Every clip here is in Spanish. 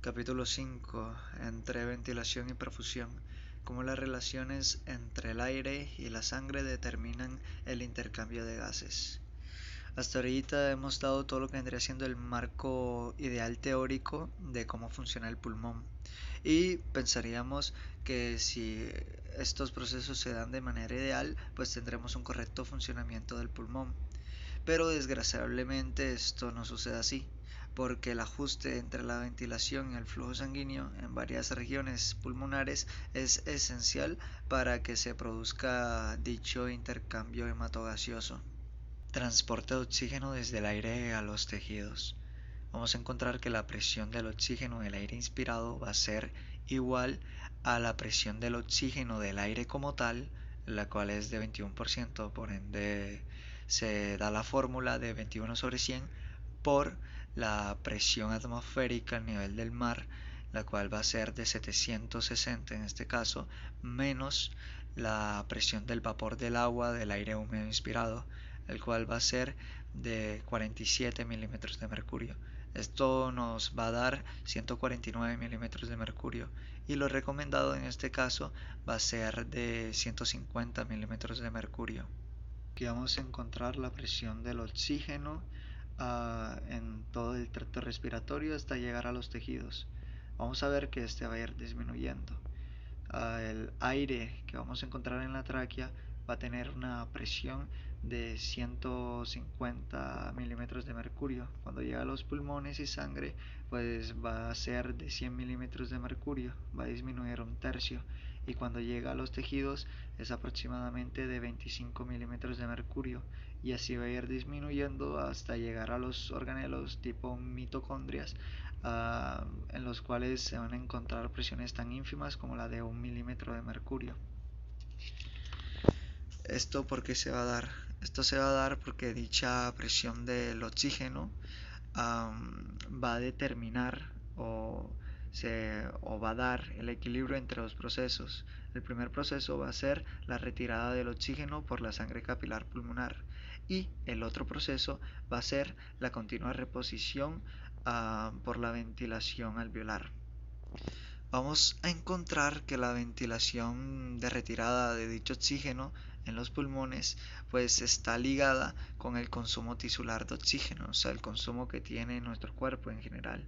Capítulo 5. Entre ventilación y perfusión. Cómo las relaciones entre el aire y la sangre determinan el intercambio de gases. Hasta ahorita hemos dado todo lo que vendría siendo el marco ideal teórico de cómo funciona el pulmón. Y pensaríamos que si estos procesos se dan de manera ideal, pues tendremos un correcto funcionamiento del pulmón. Pero desgraciadamente esto no sucede así, porque el ajuste entre la ventilación y el flujo sanguíneo en varias regiones pulmonares es esencial para que se produzca dicho intercambio hematogaseoso. Transporte de oxígeno desde el aire a los tejidos. Vamos a encontrar que la presión del oxígeno del aire inspirado va a ser igual a la presión del oxígeno del aire como tal, la cual es de 21%, por ende se da la fórmula de 21 sobre 100 por la presión atmosférica al nivel del mar, la cual va a ser de 760 en este caso, menos la presión del vapor del agua del aire húmedo inspirado, el cual va a ser de 47 milímetros de mercurio. Esto nos va a dar 149 milímetros de mercurio y lo recomendado en este caso va a ser de 150 milímetros de mercurio. Aquí vamos a encontrar la presión del oxígeno en todo el tracto respiratorio hasta llegar a los tejidos. Vamos a ver que este va a ir disminuyendo. El aire que vamos a encontrar en la tráquea va a tener una presión de 150 milímetros de mercurio. Cuando llega a los pulmones y sangre, pues va a ser de 100 milímetros de mercurio, va a disminuir un tercio. Y cuando llega a los tejidos es aproximadamente de 25 milímetros de mercurio. Y así va a ir disminuyendo hasta llegar a los organelos tipo mitocondrias, en los cuales se van a encontrar presiones tan ínfimas como la de 1 milímetro de mercurio. ¿Esto por qué se va a dar? Esto se va a dar porque dicha presión del oxígeno va a determinar o va a dar el equilibrio entre los procesos. El primer proceso va a ser la retirada del oxígeno por la sangre capilar pulmonar y el otro proceso va a ser la continua reposición por la ventilación alveolar. Vamos a encontrar que la ventilación de retirada de dicho oxígeno en los pulmones pues está ligada con el consumo tisular de oxígeno, o sea, el consumo que tiene nuestro cuerpo en general.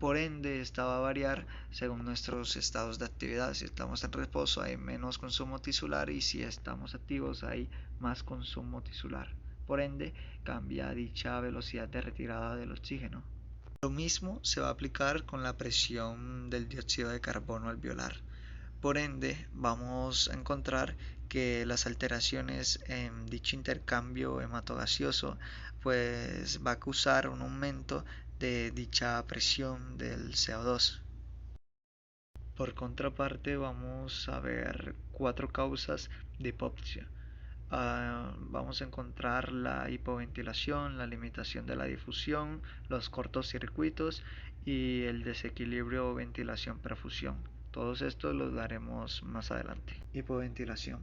Por ende, esta va a variar según nuestros estados de actividad. Si estamos en reposo hay menos consumo tisular y si estamos activos hay más consumo tisular. Por ende, cambia dicha velocidad de retirada del oxígeno. Lo mismo se va a aplicar con la presión del dióxido de carbono alveolar. Por ende, vamos a encontrar que las alteraciones en dicho intercambio hematogaseoso pues va a causar un aumento de dicha presión del CO2. Por contraparte, vamos a ver cuatro causas de hipoxia. Vamos a encontrar la hipoventilación, la limitación de la difusión, los cortocircuitos y el desequilibrio ventilación-perfusión. Todos estos los daremos más adelante. Hipoventilación.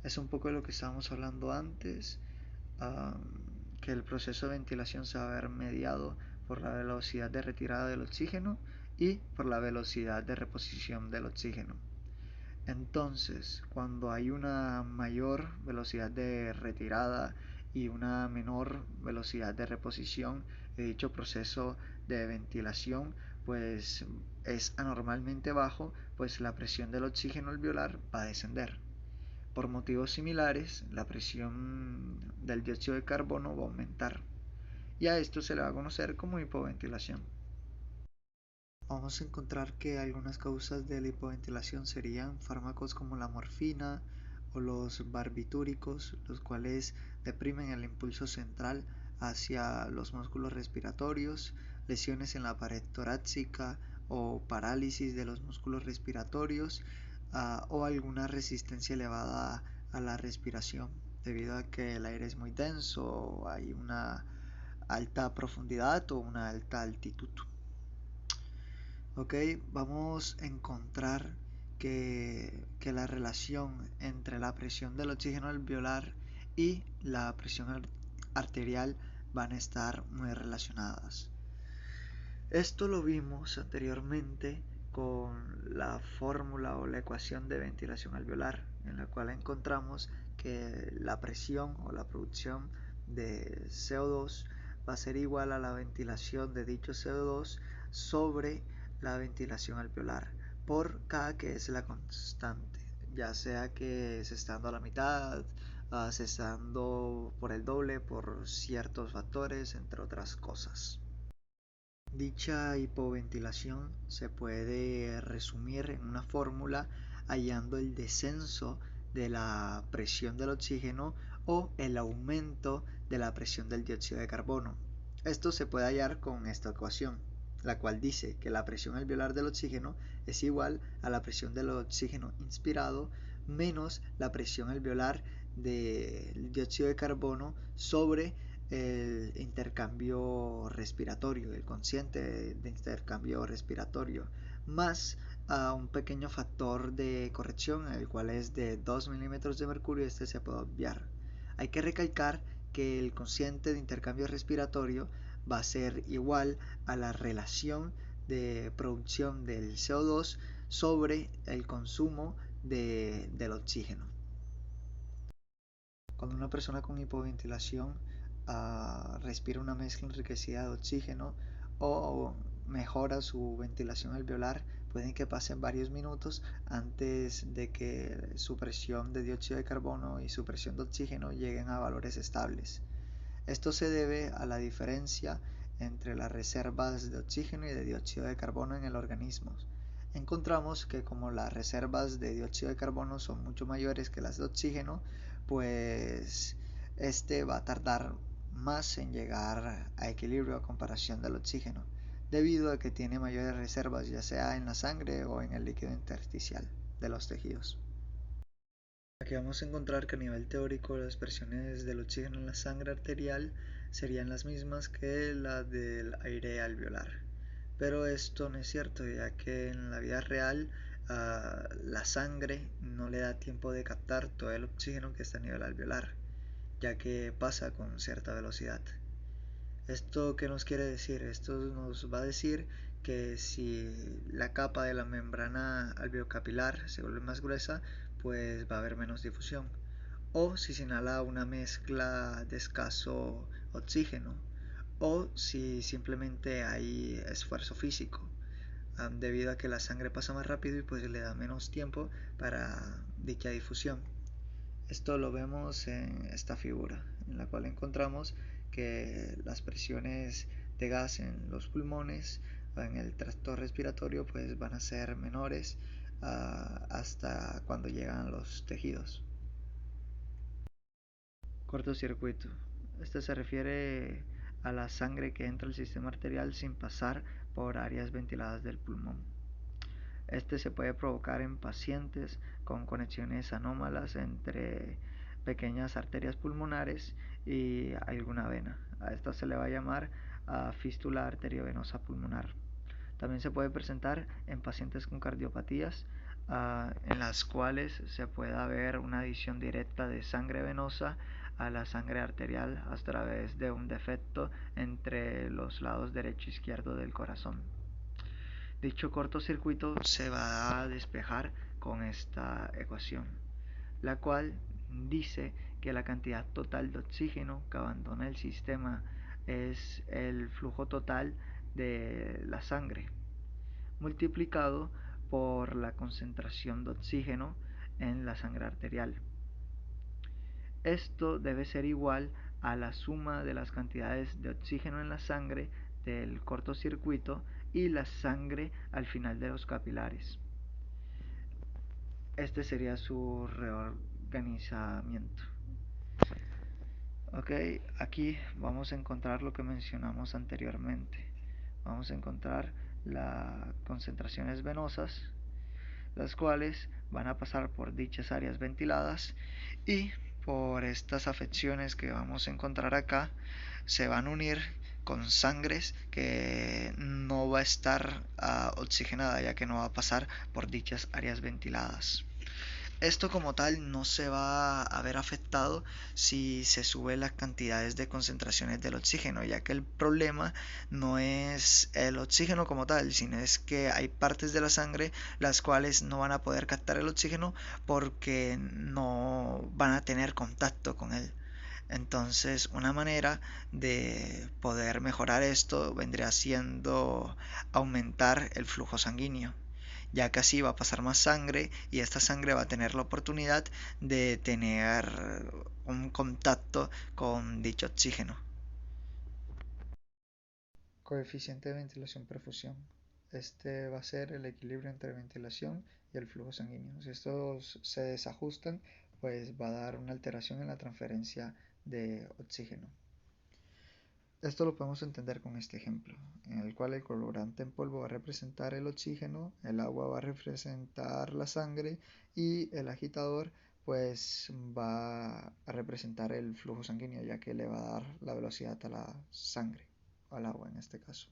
Es un poco de lo que estábamos hablando antes, que el proceso de ventilación se va a ver mediado por la velocidad de retirada del oxígeno y por la velocidad de reposición del oxígeno. Entonces, cuando hay una mayor velocidad de retirada y una menor velocidad de reposición de dicho proceso de ventilación, pues es anormalmente bajo, pues la presión del oxígeno alveolar va a descender. Por motivos similares, la presión del dióxido de carbono va a aumentar. Y a esto se le va a conocer como hipoventilación. Vamos a encontrar que algunas causas de la hipoventilación serían fármacos como la morfina o los barbitúricos, los cuales deprimen el impulso central hacia los músculos respiratorios, lesiones en la pared torácica o parálisis de los músculos respiratorios, o alguna resistencia elevada a la respiración debido a que el aire es muy denso o hay una alta profundidad o una alta altitud. Ok, vamos a encontrar que la relación entre la presión del oxígeno alveolar y la presión arterial van a estar muy relacionadas. Esto lo vimos anteriormente con la fórmula o la ecuación de ventilación alveolar, en la cual encontramos que la presión o la producción de CO2 va a ser igual a la ventilación de dicho CO2 sobre la ventilación alveolar por K, que es la constante, ya sea que se está dando a la mitad, se está dando por el doble por ciertos factores, entre otras cosas. Dicha hipoventilación se puede resumir en una fórmula hallando el descenso de la presión del oxígeno o el aumento de la presión del dióxido de carbono. Esto se puede hallar con esta ecuación, la cual dice que la presión alveolar del oxígeno es igual a la presión del oxígeno inspirado menos la presión alveolar del dióxido de carbono sobre el intercambio respiratorio, el consciente de intercambio respiratorio, más a un pequeño factor de corrección, el cual es de 2 milímetros de mercurio. Este se puede obviar. Hay que recalcar que el consciente de intercambio respiratorio va a ser igual a la relación de producción del CO2 sobre el consumo del oxígeno. Cuando una persona con hipoventilación respira una mezcla enriquecida de oxígeno o mejora su ventilación alveolar, pueden que pasen varios minutos antes de que su presión de dióxido de carbono y su presión de oxígeno lleguen a valores estables. Esto se debe a la diferencia entre las reservas de oxígeno y de dióxido de carbono en el organismo. Encontramos que como las reservas de dióxido de carbono son mucho mayores que las de oxígeno, pues este va a tardar más en llegar a equilibrio a comparación del oxígeno, debido a que tiene mayores reservas ya sea en la sangre o en el líquido intersticial de los tejidos. Aquí vamos a encontrar que a nivel teórico las presiones del oxígeno en la sangre arterial serían las mismas que las del aire alveolar. Pero esto no es cierto, ya que en la vida real la sangre no le da tiempo de captar todo el oxígeno que está a nivel alveolar, ya que pasa con cierta velocidad. ¿Esto qué nos quiere decir? Esto nos va a decir que si la capa de la membrana alveocapilar se vuelve más gruesa, pues va a haber menos difusión. O si se inhala una mezcla de escaso oxígeno, o si simplemente hay esfuerzo físico, debido a que la sangre pasa más rápido y pues le da menos tiempo para dicha difusión. Esto lo vemos en esta figura, en la cual encontramos que las presiones de gas en los pulmones o en el tracto respiratorio pues van a ser menores hasta cuando llegan a los tejidos. Cortocircuito. Este se refiere a la sangre que entra al sistema arterial sin pasar por áreas ventiladas del pulmón. Este se puede provocar en pacientes con conexiones anómalas entre pequeñas arterias pulmonares y alguna vena. A esta se le va a llamar fístula arteriovenosa pulmonar. También se puede presentar en pacientes con cardiopatías, en las cuales se puede ver una adición directa de sangre venosa a la sangre arterial a través de un defecto entre los lados derecho e izquierdo del corazón. Dicho cortocircuito se va a despejar con esta ecuación, la cual dice que la cantidad total de oxígeno que abandona el sistema es el flujo total de la sangre multiplicado por la concentración de oxígeno en la sangre arterial. Esto debe ser igual a la suma de las cantidades de oxígeno en la sangre del cortocircuito y la sangre al final de los capilares. Este sería su reorganizamiento. Ok, aquí vamos a encontrar lo que mencionamos anteriormente. Vamos a encontrar las concentraciones venosas, las cuales van a pasar por dichas áreas ventiladas y por estas afecciones que vamos a encontrar acá se van a unir con sangres que no va a estar oxigenada, ya que no va a pasar por dichas áreas ventiladas. Esto como tal no se va a ver afectado si se sube las cantidades de concentraciones del oxígeno, ya que el problema no es el oxígeno como tal, sino es que hay partes de la sangre las cuales no van a poder captar el oxígeno porque no van a tener contacto con él. Entonces, una manera de poder mejorar esto vendría siendo aumentar el flujo sanguíneo, ya que así va a pasar más sangre y esta sangre va a tener la oportunidad de tener un contacto con dicho oxígeno. Coeficiente de ventilación-perfusión. Este va a ser el equilibrio entre ventilación y el flujo sanguíneo. Si estos se desajustan, pues va a dar una alteración en la transferencia de oxígeno. Esto lo podemos entender con este ejemplo, en el cual el colorante en polvo va a representar el oxígeno, el agua va a representar la sangre y el agitador pues va a representar el flujo sanguíneo, ya que le va a dar la velocidad a la sangre, al agua en este caso.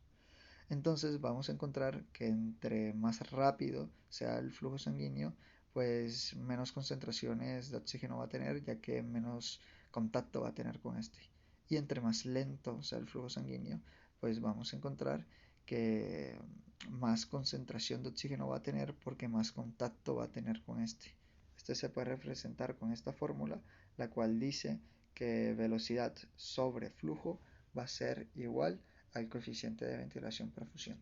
Entonces vamos a encontrar que entre más rápido sea el flujo sanguíneo, pues menos concentraciones de oxígeno va a tener, ya que menos contacto va a tener con este. Y entre más lento sea el flujo sanguíneo, pues vamos a encontrar que más concentración de oxígeno va a tener porque más contacto va a tener con este. Este se puede representar con esta fórmula, la cual dice que velocidad sobre flujo va a ser igual al coeficiente de ventilación-perfusión.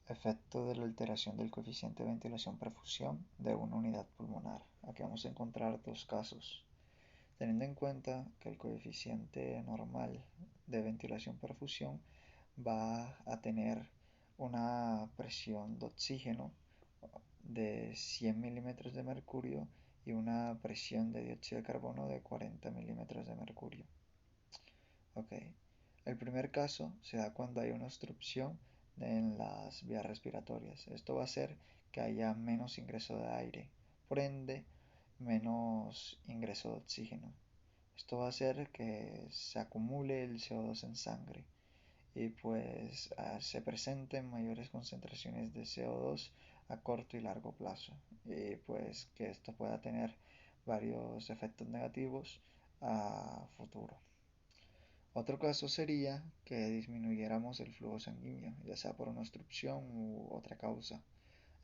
Efecto de la alteración del coeficiente de ventilación-perfusión de una unidad pulmonar. Aquí vamos a encontrar dos casos. Teniendo en cuenta que el coeficiente normal de ventilación-perfusión va a tener una presión de oxígeno de 100 milímetros de mercurio y una presión de dióxido de carbono de 40 milímetros de mercurio. Ok. El primer caso se da cuando hay una obstrucción en las vías respiratorias. Esto va a hacer que haya menos ingreso de aire, por ende, menos ingreso de oxígeno. Esto va a hacer que se acumule el CO2 en sangre y pues se presenten mayores concentraciones de CO2 a corto y largo plazo. Y pues que esto pueda tener varios efectos negativos a futuro. Otro caso sería que disminuyéramos el flujo sanguíneo, ya sea por una obstrucción u otra causa.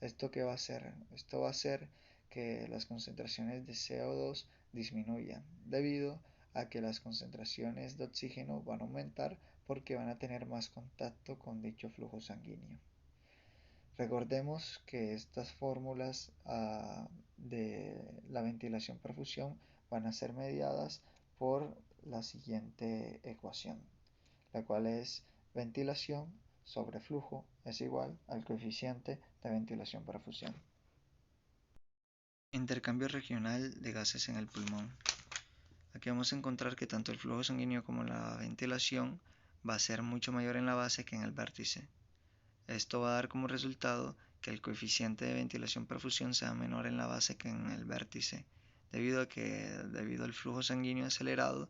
¿Esto qué va a hacer? Esto va a hacer que las concentraciones de CO2 disminuyan, debido a que las concentraciones de oxígeno van a aumentar porque van a tener más contacto con dicho flujo sanguíneo. Recordemos que estas fórmulas de la ventilación-perfusión van a ser mediadas por la siguiente ecuación, la cual es ventilación sobre flujo es igual al coeficiente de ventilación-perfusión. Intercambio regional de gases en el pulmón. Aquí vamos a encontrar que tanto el flujo sanguíneo como la ventilación va a ser mucho mayor en la base que en el vértice. Esto va a dar como resultado que el coeficiente de ventilación-perfusión sea menor en la base que en el vértice, debido al flujo sanguíneo acelerado,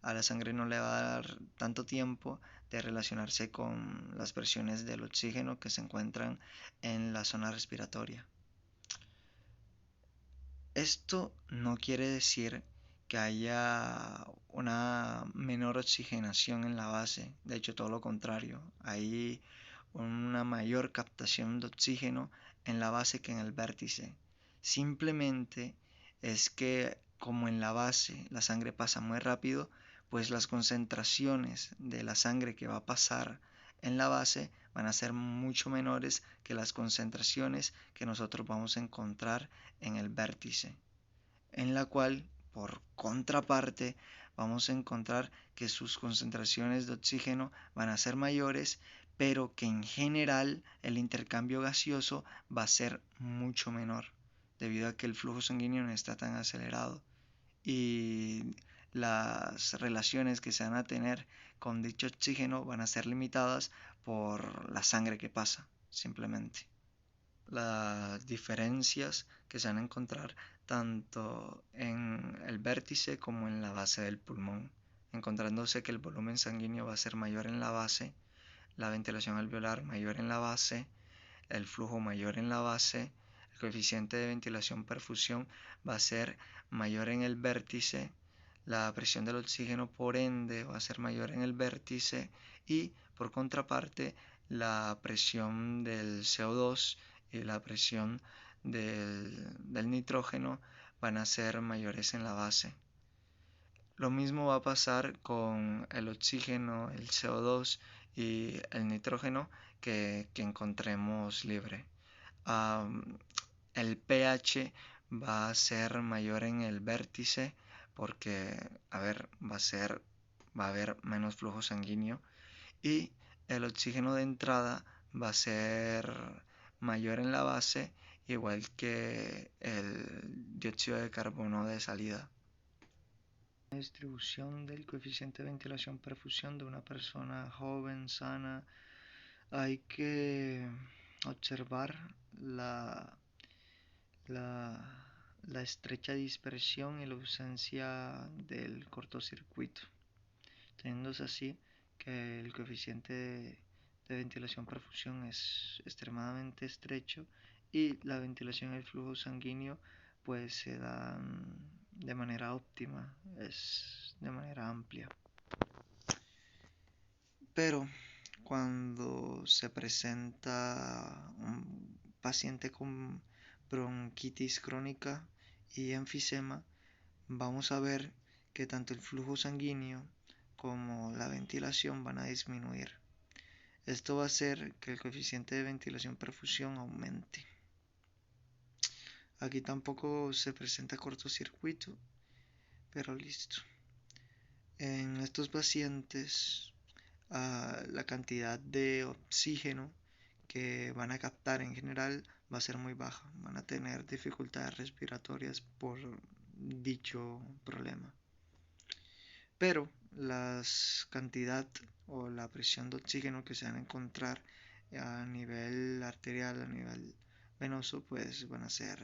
a la sangre no le va a dar tanto tiempo de relacionarse con las presiones del oxígeno que se encuentran en la zona respiratoria. Esto no quiere decir que haya una menor oxigenación en la base, de hecho todo lo contrario, hay una mayor captación de oxígeno en la base que en el vértice. Simplemente es que como en la base la sangre pasa muy rápido, pues las concentraciones de la sangre que va a pasar en la base van a ser mucho menores que las concentraciones que nosotros vamos a encontrar en el vértice, en la cual, por contraparte, vamos a encontrar que sus concentraciones de oxígeno van a ser mayores, pero que en general el intercambio gaseoso va a ser mucho menor, debido a que el flujo sanguíneo no está tan acelerado y las relaciones que se van a tener con dicho oxígeno van a ser limitadas por la sangre que pasa, simplemente. Las diferencias que se van a encontrar tanto en el vértice como en la base del pulmón, encontrándose que el volumen sanguíneo va a ser mayor en la base, la ventilación alveolar mayor en la base, el flujo mayor en la base, el coeficiente de ventilación-perfusión va a ser mayor en el vértice, la presión del oxígeno por ende va a ser mayor en el vértice y por contraparte la presión del CO2 y la presión del nitrógeno van a ser mayores en la base. Lo mismo va a pasar con el oxígeno, el CO2 y el nitrógeno que encontremos libre. El pH va a ser mayor en el vértice porque, va a haber menos flujo sanguíneo y el oxígeno de entrada va a ser mayor en la base, igual que el dióxido de carbono de salida. Distribución del coeficiente de ventilación-perfusión de una persona joven, sana. Hay que observar la estrecha dispersión y la ausencia del cortocircuito, teniéndose así que el coeficiente de ventilación-perfusión es extremadamente estrecho y la ventilación y el flujo sanguíneo pues se dan de manera óptima, es de manera amplia. Pero cuando se presenta un paciente con bronquitis crónica y enfisema, vamos a ver que tanto el flujo sanguíneo como la ventilación van a disminuir. Esto va a hacer que el coeficiente de ventilación-perfusión aumente. Aquí tampoco se presenta cortocircuito, pero listo. En estos pacientes, la cantidad de oxígeno que van a captar en general va a ser muy baja, van a tener dificultades respiratorias por dicho problema. Pero la cantidad o la presión de oxígeno que se van a encontrar a nivel arterial, a nivel venoso, pues van a ser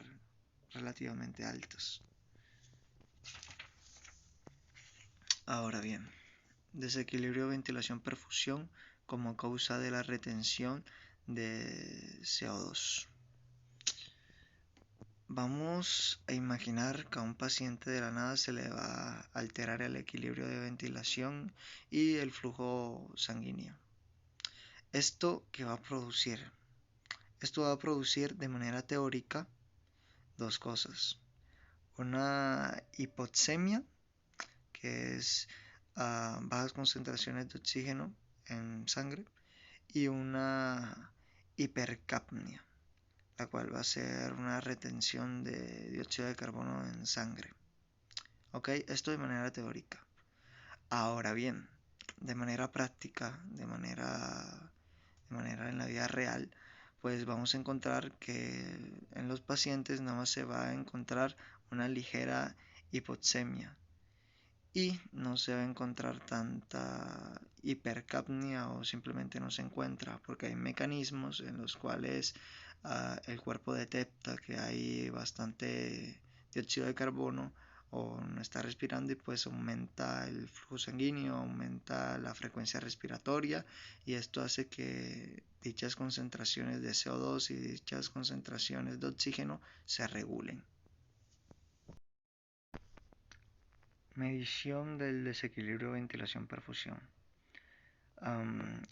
relativamente altos. Ahora bien, desequilibrio de ventilación-perfusión como causa de la retención de CO2. Vamos a imaginar que a un paciente de la nada se le va a alterar el equilibrio de ventilación y el flujo sanguíneo. ¿Esto qué va a producir? Esto va a producir de manera teórica dos cosas. Una hipoxemia, que es bajas concentraciones de oxígeno en sangre, y una hipercapnia, la cual va a ser una retención de dióxido de carbono en sangre. ¿Ok? Esto de manera teórica. Ahora bien, de manera práctica, de manera en la vida real, pues vamos a encontrar que en los pacientes nada más se va a encontrar una ligera hipoxemia y no se va a encontrar tanta hipercapnia o simplemente no se encuentra porque hay mecanismos en los cuales el cuerpo detecta que hay bastante dióxido de carbono o no está respirando y pues aumenta el flujo sanguíneo, aumenta la frecuencia respiratoria y esto hace que dichas concentraciones de CO2 y dichas concentraciones de oxígeno se regulen. Medición del desequilibrio ventilación-perfusión.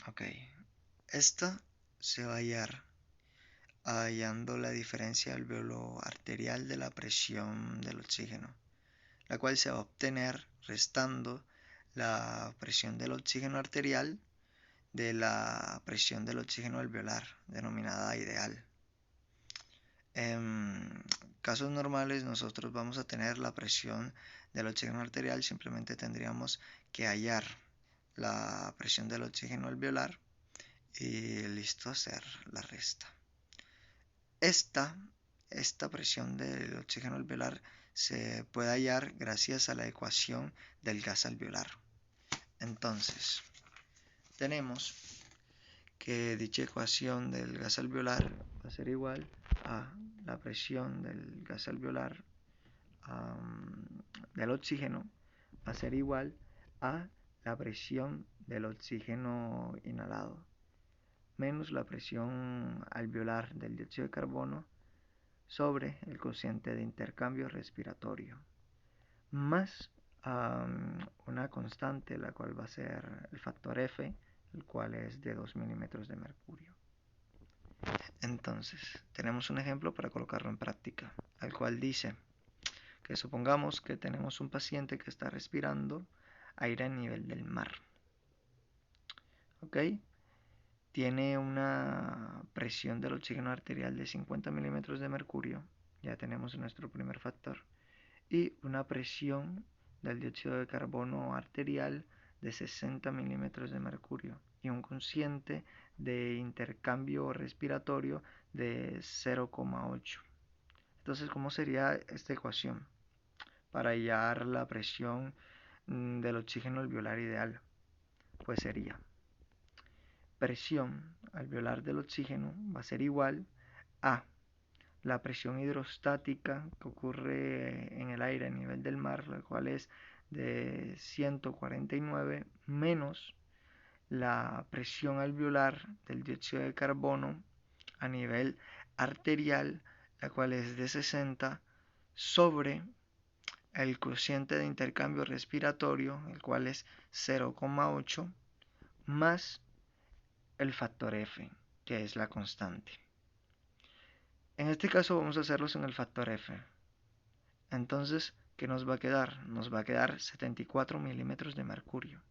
Ok, esta se va a hallar hallando la diferencia alveolo arterial de la presión del oxígeno, la cual se va a obtener restando la presión del oxígeno arterial de la presión del oxígeno alveolar, denominada ideal. En casos normales nosotros vamos a tener la presión del oxígeno arterial, simplemente tendríamos que hallar la presión del oxígeno alveolar y listo, hacer la resta. Esta presión del oxígeno alveolar se puede hallar gracias a la ecuación del gas alveolar. Entonces, tenemos que dicha ecuación del gas alveolar va a ser igual a la presión del gas alveolar del oxígeno va a ser igual a la presión del oxígeno inhalado menos la presión alveolar del dióxido de carbono sobre el cociente de intercambio respiratorio más una constante, la cual va a ser el factor F, el cual es de 2 milímetros de mercurio. Entonces, tenemos un ejemplo para colocarlo en práctica, al cual dice que supongamos que tenemos un paciente que está respirando aire a nivel del mar. ¿Ok? Tiene una presión del oxígeno arterial de 50 milímetros de mercurio, ya tenemos nuestro primer factor, y una presión del dióxido de carbono arterial de 60 milímetros de mercurio y un cociente de intercambio respiratorio de 0,8. Entonces, ¿cómo sería esta ecuación para hallar la presión del oxígeno alveolar ideal? Pues sería presión alveolar del oxígeno va a ser igual a la presión hidrostática que ocurre en el aire a nivel del mar, la cual es de 149 menos la presión alveolar del dióxido de carbono a nivel arterial, la cual es de 60 sobre el cociente de intercambio respiratorio, el cual es 0,8 más el factor F, que es la constante. En este caso vamos a hacerlos en el factor F. Entonces, ¿qué nos va a quedar? Nos va a quedar 74 milímetros de mercurio.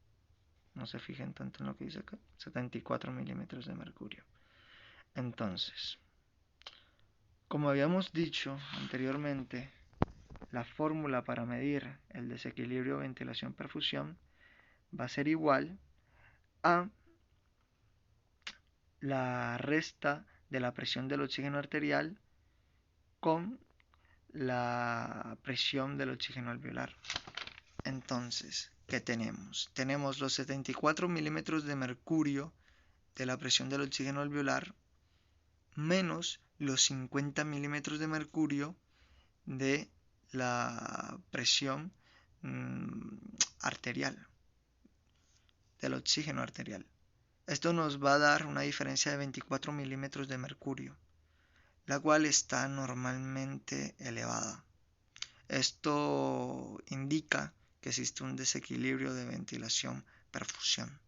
No se fijen tanto en lo que dice acá. 74 milímetros de mercurio. Entonces, como habíamos dicho anteriormente, la fórmula para medir el desequilibrio ventilación-perfusión va a ser igual a la resta de la presión del oxígeno arterial con la presión del oxígeno alveolar. Entonces, ¿qué tenemos? Tenemos los 74 milímetros de mercurio de la presión del oxígeno alveolar menos los 50 milímetros de mercurio de la presión arterial, del oxígeno arterial. Esto nos va a dar una diferencia de 24 milímetros de mercurio, la cual está normalmente elevada. Esto indica que existe un desequilibrio de ventilación-perfusión.